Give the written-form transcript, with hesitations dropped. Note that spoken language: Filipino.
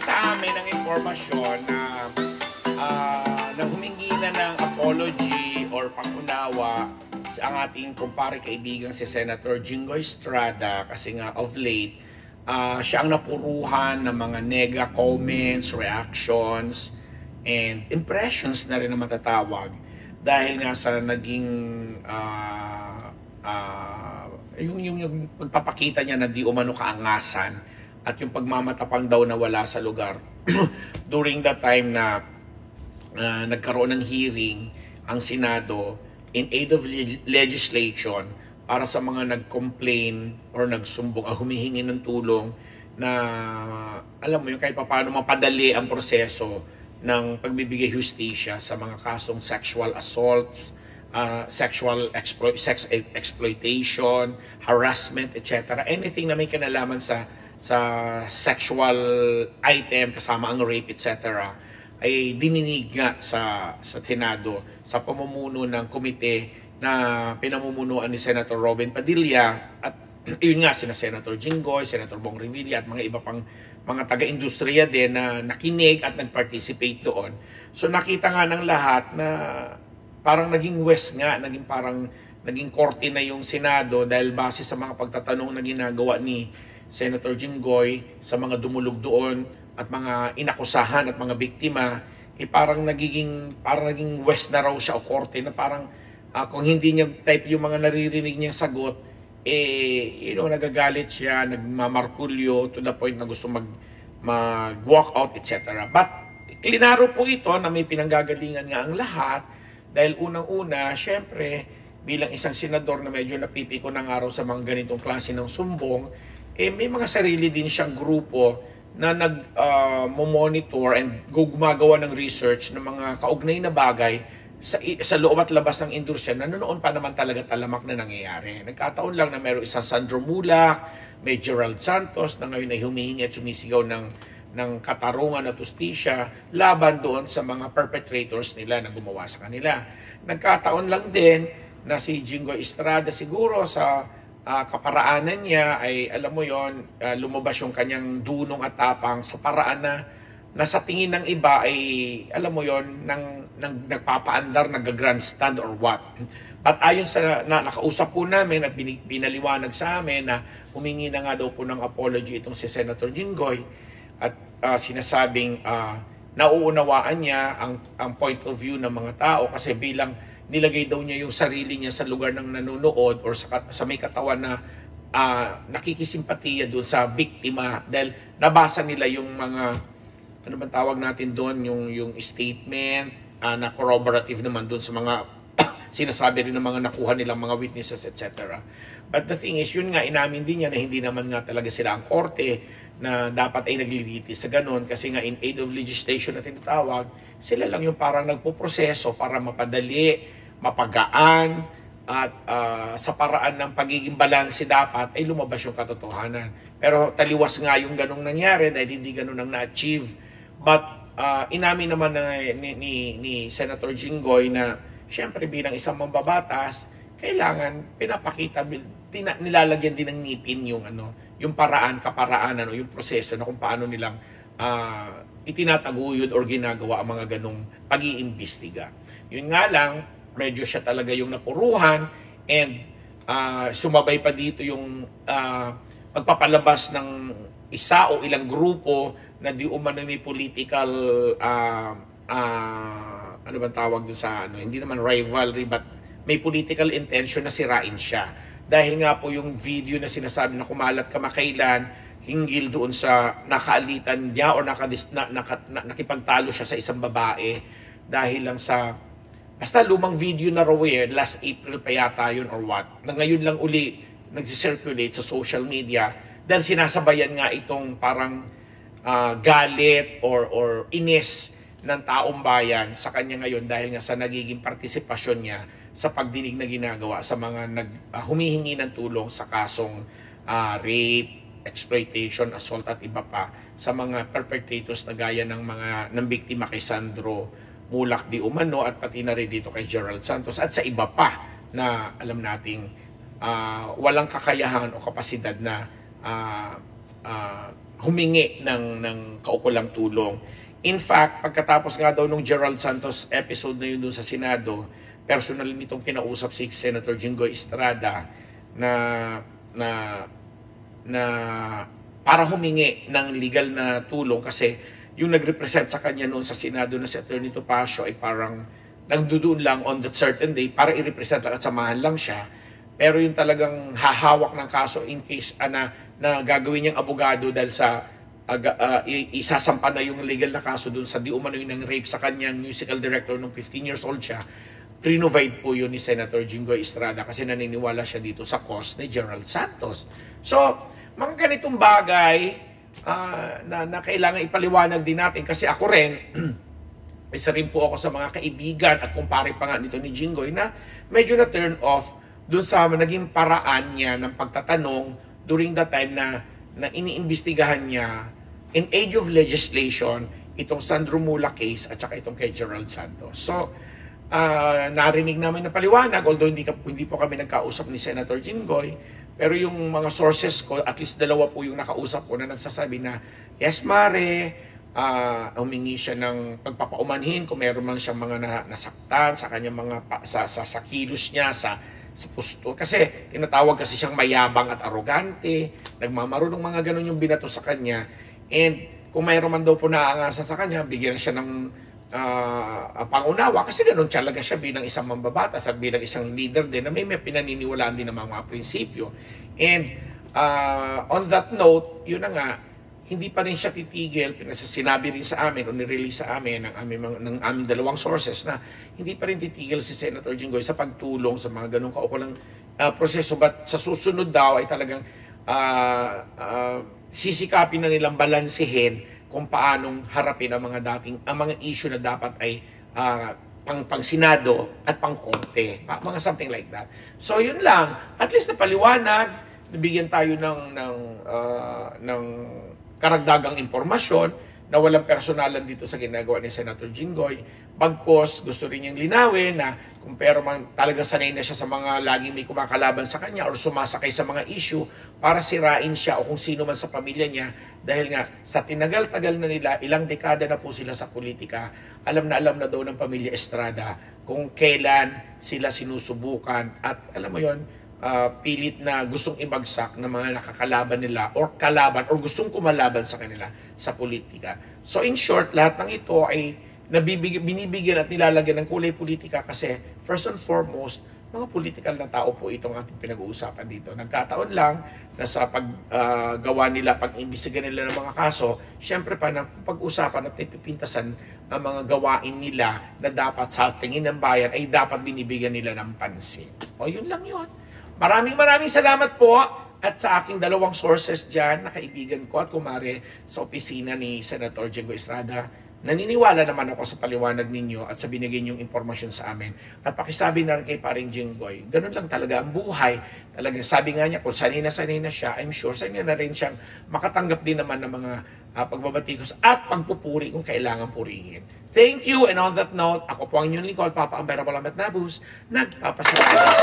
sa amin ang impormasyon na humingi na ng apology or pangunawa ang ating kumpare kaibigang si Senator Jinggoy Estrada kasi nga of late siya ang napuruhan ng mga nega comments, reactions, and impressions na rin na matatawag dahil nga sa naging yung pagpapakita niya na di umano kaangasan at yung pagmamatapang daw na wala sa lugar during that time na nagkaroon ng hearing ang Senado in aid of legislation para sa mga nag-complain or nagsumbong humihingi ng tulong na alam mo yung kahit paano mapadali ang proseso ng pagbibigay hustisya sa mga kasong sexual assaults, sex exploitation, harassment, etc. Anything na may kinalaman sa sexual item kasama ang rape, etc. ay dininig nga sa Senado sa pamumuno ng komite na pinamumunuan ni Senator Robin Padilla at yun nga sina Senator Jinggoy, Senator Bong Revilla at mga iba pang mga taga-industriya din na nakinig at nag-participate doon. So nakita nga ng lahat na parang naging west nga, naging korte na yung Senado dahil base sa mga pagtatanong na ginagawa ni Senator Jinggoy sa mga dumulog doon at mga inakusahan at mga biktima, parang naging west na raw siya o korte na parang kung hindi niya type yung mga naririnig niyang sagot, nagagalit siya, nagmamarkulyo to the point na gusto mag-walk out, etc. But klinaro po ito na may pinanggagalingan nga ang lahat dahil unang-una, syempre, bilang isang senador na medyo napipiko ng araw sa mga ganitong klase ng sumbong, may mga sarili din siyang grupo na nag-monitor and gumagawa ng research ng mga kaugnay na bagay sa loob at labas ng industriya na noon pa naman talaga talamak na nangyayari. Nagkataon lang na mayroong isang Sandro Mulak, may Gerald Santos na ngayon ay humihingi at sumisigaw ng katarungan at justisya laban doon sa mga perpetrators nila na gumawa sa kanila. Nagkataon lang din na si Jinggoy Estrada siguro sa kaparaanan niya ay alam mo yon, lumabas yung kanyang dunong at tapang sa paraan na sa tingin ng iba ay alam mo yon nagpapaandar, nag-grandstand or what. At ayon sa nakausap po namin at binaliwanag sa amin na humingi na nga daw po ng apology itong si Senator Jinggoy at sinasabing nauunawaan niya ang point of view ng mga tao kasi bilang nilagay daw niya yung sarili niya sa lugar ng nanonood or sa may katawan na nakikisimpatiya doon sa biktima dahil nabasa nila yung mga ano bang tawag natin doon yung statement na corroborative naman doon sa mga sinasabi rin ng mga nakuha nilang mga witnesses, etc. But the thing is, yun nga, inamin din niya na hindi naman nga talaga sila ang korte na dapat ay naglilitis sa ganun kasi nga in aid of legislation na tinatawag, sila lang yung parang nagpoproseso para mapadali, mapagaan at sa paraan ng pagiging balanse dapat ay lumabas yung katotohanan. Pero taliwas nga yung ganung nangyari dahil hindi ganun ang na-achieve. But inamin naman ni Senator Jinggoy na siyempre bilang isang mambabatas, kailangan pinapakita, nilalagyan din ng ngipin yung kaparaan, yung proseso na kung paano nilang itinataguyod or ginagawa ang mga ganong pag-iimbestiga. Yun nga lang, medyo siya talaga yung napuruhan and sumabay pa dito yung pagpapalabas ng isa o ilang grupo na di umano may political ano bang tawag doon sa hindi naman rivalry but may political intention na sirain siya. Dahil nga po yung video na sinasabi na kumalat kamakailan hinggil doon sa nakaalitan niya o nakipagtalo siya sa isang babae dahil lang sa basta lumang video na raw last April pa yata yun or what. Na ngayon lang uli nag-circulate sa social media dahil sinasabayan nga itong parang galit or inis ng taong bayan sa kanya ngayon dahil nga sa nagiging partisipasyon niya sa pagdinig na ginagawa sa mga humihingi ng tulong sa kasong rape, exploitation, assault at iba pa sa mga perpetrators na gaya ng biktima kay Sandro Mulak di umano at pati na rin dito kay Gerald Santos at sa iba pa na alam nating walang kakayahan o kapasidad na humingi ng kaukulang tulong. In fact, pagkatapos nga daw nung Gerald Santos episode na yun doon sa Senado, personally nitong kinausap si Senator Jinggoy Estrada na para humingi ng legal na tulong kasi yung nag-represent sa kanya noon sa Senado na si Atty. Topacio ay parang nagdudoon lang on that certain day para i-represent lang at samahan lang siya. Pero yung talagang hahawak ng kaso in case na gagawin niyang abogado dahil sa isasampa na yung legal na kaso doon sa di umano yung rape sa kanyang musical director nung 15 years old siya, pre-novide po yun ni Senator Jinggoy Estrada kasi naniniwala siya dito sa cause ni Gerald Santos. So, mga ganitong bagay na kailangan ipaliwanag din natin kasi ako rin, isa rin po ako sa mga kaibigan at kumpare pa nga nito ni Jinggoy na medyo na turn off dun sa naging paraan niya ng pagtatanong during the time na iniimbestigahan niya in age of legislation itong Sandro Mula case at saka itong kay Gerald Santos. So, narinig namin na paliwanag, although hindi po kami nagkausap ni Senator Jinggoy, pero yung mga sources ko, at least dalawa po yung nakausap ko na nagsasabi na, yes, Mare, humingi siya ng pagpapaumanhin kung meron man siyang mga nasaktan sa kanyang mga, sa kilos niya, sa pusto. Kasi tinatawag kasi siyang mayabang at arogante, nagmamarunong mga ganun yung binato sa kanya. And kung mayroon man daw po naaangasa sa kanya, bigyan siya ng pangunawa kasi ganun talaga siya bilang isang mambabatas at bilang isang leader din na may pinaniniwalaan din ng mga prinsipyo. And on that note, yun na nga, hindi pa rin siya titigil, sinabi rin sa amin o nirelease sa amin ng aming dalawang sources na hindi pa rin titigil si Senator Jinggoy sa pagtulong sa mga ganung kaukulang proseso. But sa susunod daw ay talagang sisikapin na nilang balansehin kung paanong harapin ang mga issue na dapat ay pang Senado at pang Korte. Mga something like that. So yun lang, at least napaliwanag, nabigyan tayo ng karagdagang impormasyon na walang personalan dito sa ginagawa ni Senator Jinggoy. Bagkos, gusto rin niyang linawin na kung pero man talagang sanay na siya sa mga laging may kumakalaban sa kanya or sumasakay sa mga issue para sirain siya o kung sino man sa pamilya niya dahil nga sa tinagal-tagal na nila, ilang dekada na po sila sa politika, alam na daw ng pamilya Estrada kung kailan sila sinusubukan at alam mo yon, pilit na gustong ibagsak ng mga nakakalaban nila or kalaban or gustong kumalaban sa kanila sa politika. So in short, lahat ng ito ay binibigyan at nilalagyan ng kulay politika kasi first and foremost, mga political na tao po itong ating pinag-uusapan dito. Nagkataon lang na sa paggawa nila, pag-imbestiga nila ng mga kaso, syempre pa na pag-usapan at pipintasan ang mga gawain nila na dapat sa tingin ng bayan ay dapat binibigyan nila ng pansin. O yun lang yun. Maraming salamat po at sa aking dalawang sources dyan na kaibigan ko at kumare sa opisina ni Senator Jinggoy Estrada. Naniniwala naman ako sa paliwanag ninyo at sa binigay niyong impormasyon sa amin. At pakisabi na rin kay paring Jinggoy, ganun lang talaga ang buhay. Talagang sabi nga niya, kung sanay na siya, I'm sure sanay na rin siyang makatanggap din naman ng mga pagbabatikos at pagpupuri kung kailangan purihin. Thank you, and on that note, ako po ang inyong lingkod, Papa Ambera Balamat Nabus, nagpapasalamat.